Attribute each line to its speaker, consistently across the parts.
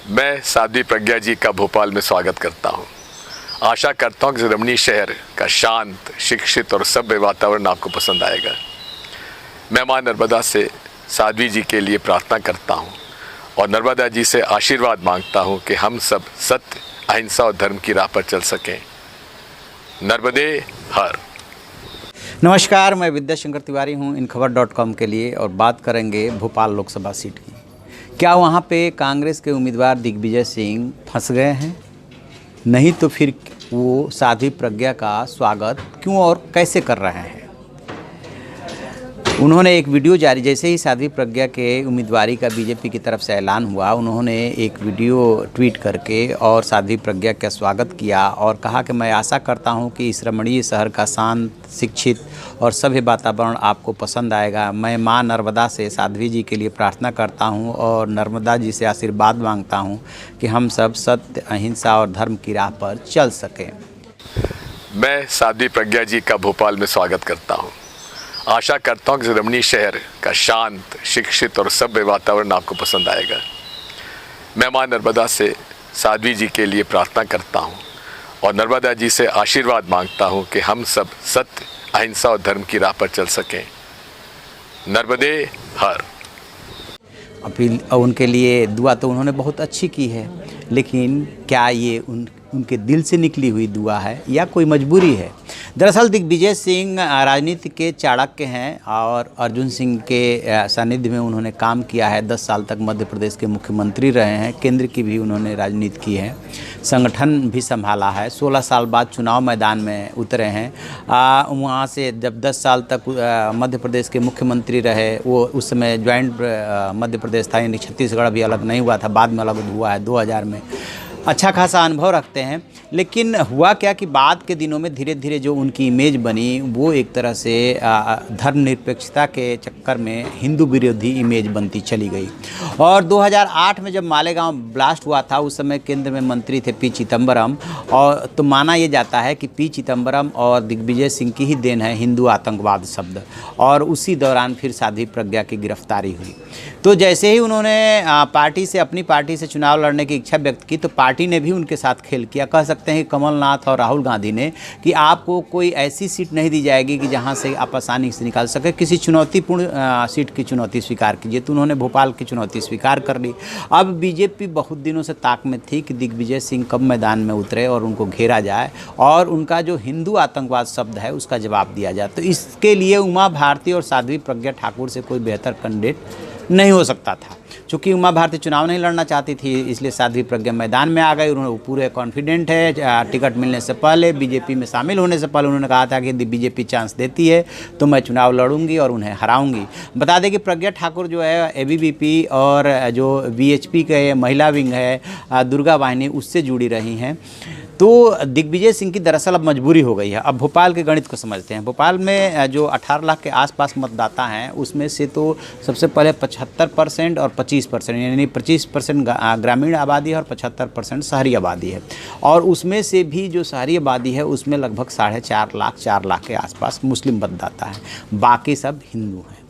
Speaker 1: मैं साध्वी प्रज्ञा जी का भोपाल में स्वागत करता हूं। आशा करता हूं कि रमणीय शहर का शांत, शिक्षित और सभ्य वातावरण आपको पसंद आएगा। मैं मां नर्मदा से साध्वी जी के लिए प्रार्थना करता हूं और नर्मदा जी से आशीर्वाद मांगता हूं कि हम सब सत्य, अहिंसा और धर्म की राह पर चल सकें। नर्मदे हर।
Speaker 2: नमस्कार, मैं विद्याशंकर तिवारी हूं इनखबर.com के लिए और बात करेंगे भोपाल लोकसभा सीट की। क्या वहां पे कांग्रेस के उम्मीदवार दिग्विजय सिंह फंस गए हैं? नहीं तो फिर वो साध्वी प्रज्ञा का स्वागत क्यों और कैसे कर रहे हैं? उन्होंने एक वीडियो जारी, जैसे ही साध्वी प्रज्ञा के उम्मीदवारी का बीजेपी की तरफ से ऐलान हुआ, उन्होंने एक वीडियो ट्वीट करके और साध्वी प्रज्ञा का स्वागत किया और कहा कि मैं आशा करता हूं कि इस रमणीय शहर का शांत, शिक्षित और सभ्य वातावरण आपको पसंद आएगा। मैं मां नर्मदा से साध्वी जी के लिए प्रार्थना करता हूं और नर्मदा जी से आशीर्वाद मांगता हूं कि हम सब सत्य, अहिंसा और धर्म की राह पर चल सकें।
Speaker 1: मैं साध्वी प्रज्ञा जी का भोपाल में स्वागत करता हूं। आशा करता हूं कि रमणीय शहर का शांत, शिक्षित और सभ्य वातावरण आपको पसंद आएगा। मैं मां नर्मदा से साध्वी जी के लिए प्रार्थना करता हूं और नर्मदा जी से आशीर्वाद मांगता हूं कि हम सब सत्य, अहिंसा और धर्म की राह पर चल सकें। नर्मदे हर।
Speaker 2: अपील उनके लिए दुआ तो उन्होंने बहुत अच्छी की है, लेकिन क्या ये उनके दिल से निकली हुई दुआ है या कोई मजबूरी है? दरअसल दिग्विजय सिंह राजनीति के चाणक्य हैं और अर्जुन सिंह के सानिध्य में उन्होंने काम किया है। 10 साल तक मध्य प्रदेश के मुख्यमंत्री रहे हैं, केंद्र की भी उन्होंने राजनीति की है, संगठन भी संभाला है। 16 साल बाद चुनाव मैदान में उतरे हैं। वहाँ से जब 10 साल तक मध्य प्रदेश के मुख्यमंत्री रहे, वो उस समय ज्वाइंट मध्य प्रदेश था, यानी छत्तीसगढ़ भी अलग नहीं हुआ था, बाद में अलग हुआ है 2000 में। अच्छा खासा अनुभव रखते हैं, लेकिन हुआ क्या कि बाद के दिनों में धीरे धीरे जो उनकी इमेज बनी वो एक तरह से धर्मनिरपेक्षता के चक्कर में हिंदू विरोधी इमेज बनती चली गई। और 2008 में जब मालेगांव ब्लास्ट हुआ था, उस समय केंद्र में मंत्री थे पी चिदम्बरम, और तो माना ये जाता है कि पी चिदम्बरम और दिग्विजय सिंह की ही देन है हिंदू आतंकवाद शब्द। और उसी दौरान फिर साध्वी प्रज्ञा की गिरफ्तारी हुई। तो जैसे ही उन्होंने अपनी पार्टी से चुनाव लड़ने की इच्छा व्यक्त की, तो पार्टी ने भी उनके साथ खेल किया। कह सकते हैं कि कमलनाथ और राहुल गांधी ने कि आपको कोई ऐसी सीट नहीं दी जाएगी कि जहां से आप आसानी से निकाल सके, किसी चुनौतीपूर्ण सीट की चुनौती स्वीकार कीजिए। तो उन्होंने भोपाल की चुनौती स्वीकार कर ली। अब बीजेपी बहुत दिनों से ताक में थी कि दिग्विजय सिंह कब मैदान में उतरे और उनको घेरा जाए और उनका जो हिंदू आतंकवाद शब्द है उसका जवाब दिया जाए। तो इसके लिए उमा भारती और साध्वी प्रज्ञा ठाकुर से कोई बेहतर कैंडिडेट नहीं हो सकता था। चूँकि उमा भारती चुनाव नहीं लड़ना चाहती थी, इसलिए साध्वी प्रज्ञा मैदान में आ गई। उन्होंने पूरे कॉन्फिडेंट है, टिकट मिलने से पहले, बीजेपी में शामिल होने से पहले उन्होंने कहा था कि यदि बीजेपी चांस देती है तो मैं चुनाव लड़ूंगी और उन्हें हराऊंगी। बता दें कि प्रज्ञा ठाकुर जो है एबीवीपी और जो वीएचपी के महिला विंग है दुर्गा वाहिनी, उससे जुड़ी रही हैं। तो दिग्विजय सिंह की दरअसल अब मजबूरी हो गई है। अब भोपाल के गणित को समझते हैं। भोपाल में जो 18 लाख के आसपास मतदाता हैं, उसमें से तो सबसे पहले 75% और 25%, यानी 25% ग्रामीण आबादी है और 75% शहरी आबादी है। और उसमें से भी जो शहरी आबादी है उसमें लगभग 4.5 लाख के आसपास मुस्लिम मतदाता है, बाकी सब हिंदू हैं।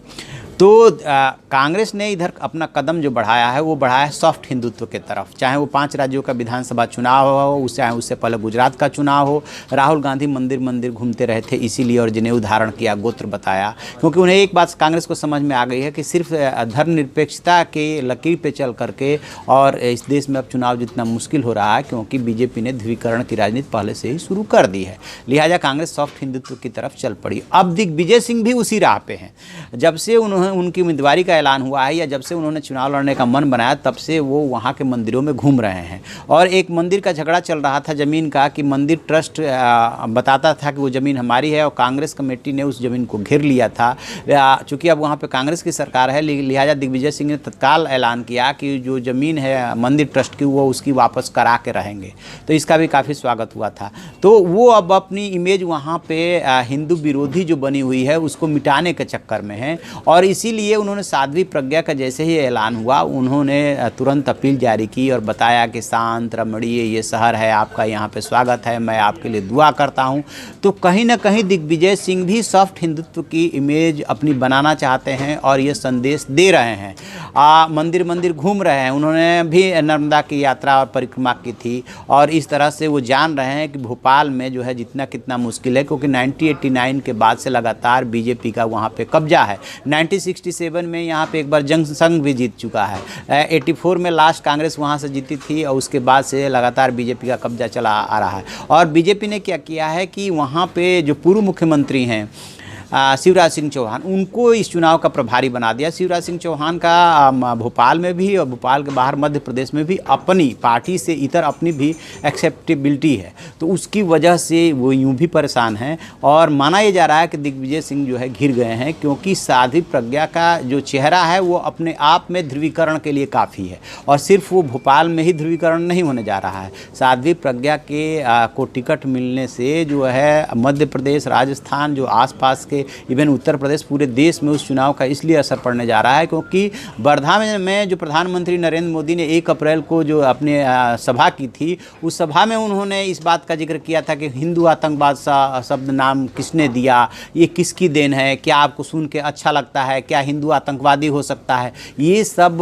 Speaker 2: तो कांग्रेस ने इधर अपना कदम जो बढ़ाया है वो बढ़ाया है सॉफ्ट हिंदुत्व के तरफ। चाहे वो 5 राज्यों का विधानसभा चुनाव हो, चाहे उससे पहले गुजरात का चुनाव हो। राहुल गांधी मंदिर मंदिर घूमते रहे थे, इसीलिए और जिन्हें उदाहरण किया, गोत्र बताया, क्योंकि उन्हें एक बात कांग्रेस को समझ में आ गई है कि सिर्फ धर्मनिरपेक्षता के लकीर पे चल करके और इस देश में अब चुनाव जितना मुश्किल हो रहा है, क्योंकि बीजेपी ने ध्रुवीकरण की राजनीति पहले से ही शुरू कर दी है। लिहाजा कांग्रेस सॉफ्ट हिंदुत्व की तरफ चल पड़ी। अब दिग्विजय सिंह भी उसी राह पे हैं। जब से उनकी उम्मीदवारी का ऐलान हुआ है या जब से उन्होंने चुनाव लड़ने का मन बनाया, तब से वो वहाँ के मंदिरों में घूम रहे हैं। और एक मंदिर का झगड़ा चल रहा था ज़मीन का, कि मंदिर ट्रस्ट बताता था कि वो ज़मीन हमारी है और कांग्रेस कमेटी ने उस ज़मीन को घेर लिया था। चूँकि अब वहाँ पे कांग्रेस की सरकार है, लिहाजा दिग्विजय सिंह ने तत्काल ऐलान किया कि जो ज़मीन है मंदिर ट्रस्ट की वो उसकी वापस करा के रहेंगे। तो इसका भी काफ़ी स्वागत हुआ था। तो वो अब अपनी इमेज वहाँ पर हिंदू विरोधी जो बनी हुई है उसको मिटाने के चक्कर में है। और इसीलिए उन्होंने साध्वी प्रज्ञा का जैसे ही ऐलान हुआ, उन्होंने तुरंत अपील जारी की और बताया कि शांत, रमणीय ये शहर है, आपका यहाँ पे स्वागत है, मैं आपके लिए दुआ करता हूँ। तो कहीं ना कहीं दिग्विजय सिंह भी सॉफ्ट हिंदुत्व की इमेज अपनी बनाना चाहते हैं और ये संदेश दे रहे हैं। मंदिर मंदिर घूम रहे हैं। उन्होंने भी नर्मदा की यात्रा और परिक्रमा की थी और इस तरह से वो जान रहे हैं कि भोपाल में जो है जितना कितना मुश्किल है, क्योंकि 1989 के बाद से लगातार बीजेपी का वहाँ पे कब्जा है। 1967 में यहाँ पे एक बार जंग संघ भी जीत चुका है। 84 में लास्ट कांग्रेस वहाँ से जीती थी और उसके बाद से लगातार बीजेपी का कब्जा चला आ रहा है। और बीजेपी ने क्या किया है कि वहाँ पे जो पूर्व मुख्यमंत्री हैं शिवराज सिंह चौहान, उनको इस चुनाव का प्रभारी बना दिया। शिवराज सिंह चौहान का भोपाल में भी और भोपाल के बाहर मध्य प्रदेश में भी अपनी पार्टी से इतर अपनी भी एक्सेप्टेबिलिटी है, तो उसकी वजह से वो यूं भी परेशान हैं। और माना ये जा रहा है कि दिग्विजय सिंह जो है घिर गए हैं, क्योंकि साध्वी प्रज्ञा का जो चेहरा है वो अपने आप में ध्रुवीकरण के लिए काफ़ी है और सिर्फ वो भोपाल में ही ध्रुवीकरण नहीं होने जा रहा है। साध्वी प्रज्ञा के को टिकट मिलने से जो है मध्य प्रदेश, राजस्थान, जो आसपास के इवन उत्तर प्रदेश, पूरे देश में उस चुनाव का इसलिए असर पड़ने जा रहा है क्योंकि वर्धा में जो प्रधानमंत्री नरेंद्र मोदी ने 1 अप्रैल को जो अपने सभा की थी, उस सभा में उन्होंने इस बात का जिक्र किया था कि हिंदू आतंकवाद शब्द नाम किसने दिया, ये किसकी देन है, क्या आपको सुन के अच्छा लगता है, क्या हिंदू आतंकवादी हो सकता है। ये सब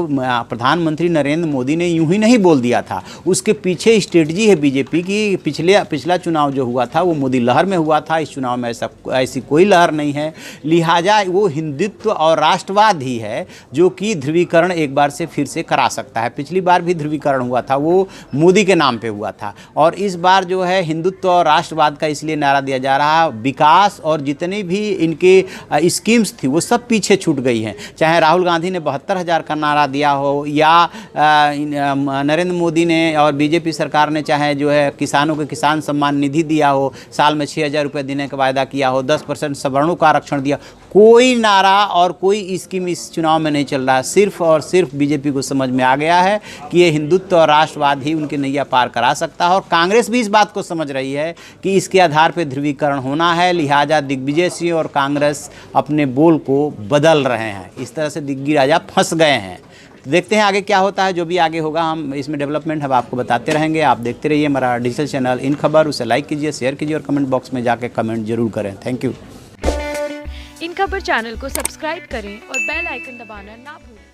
Speaker 2: प्रधानमंत्री नरेंद्र मोदी ने यूं ही नहीं बोल दिया था, उसके पीछे स्ट्रेटजी है बीजेपी की। पिछला चुनाव जो हुआ था वो मोदी लहर में हुआ था, इस चुनाव में ऐसी कोई लहर नहीं है। लिहाजा वो हिंदुत्व और राष्ट्रवाद ही है जो कि ध्रुवीकरण एक बार से फिर से करा सकता है। पिछली बार भी ध्रुवीकरण हुआ था, वो मोदी के नाम पे हुआ था, और इस बार जो है हिंदुत्व और राष्ट्रवाद का इसलिए नारा दिया जा रहा है। विकास और जितनी भी इनके स्कीम्स थी वो सब पीछे छूट गई हैं। चाहे राहुल गांधी ने 72,000 का नारा दिया हो या नरेंद्र मोदी ने और बीजेपी सरकार ने चाहे जो है किसानों को किसान सम्मान निधि दिया हो, साल में 6,000 रुपये देने का वायदा किया हो, 10% सवर्णों का आरक्षण दिया, कोई नारा और कोई स्कीम इस चुनाव में नहीं चल रहा है। सिर्फ और सिर्फ बीजेपी को समझ में आ गया है कि ये हिंदुत्व और राष्ट्रवाद ही उनके नैया पार करा सकता है, और कांग्रेस भी इस बात को समझ रही है कि इसके आधार पर ध्रुवीकरण होना है। लिहाजा दिग्विजय सिंह और कांग्रेस अपने बोल को बदल रहे हैं। इस तरह से दिग्गी राजा फंस गए हैं। देखते हैं आगे क्या होता है। जो भी आगे होगा हम इसमें डेवलपमेंट हम आपको बताते रहेंगे। आप देखते रहिए हमारा डिजिटल चैनल इन खबर, उसे लाइक कीजिए, शेयर कीजिए और कमेंट बॉक्स में जाके कमेंट जरूर करें। Thank you.
Speaker 3: इन खबर चैनल को सब्सक्राइब करें और बेल आइकन दबाना ना भूलें।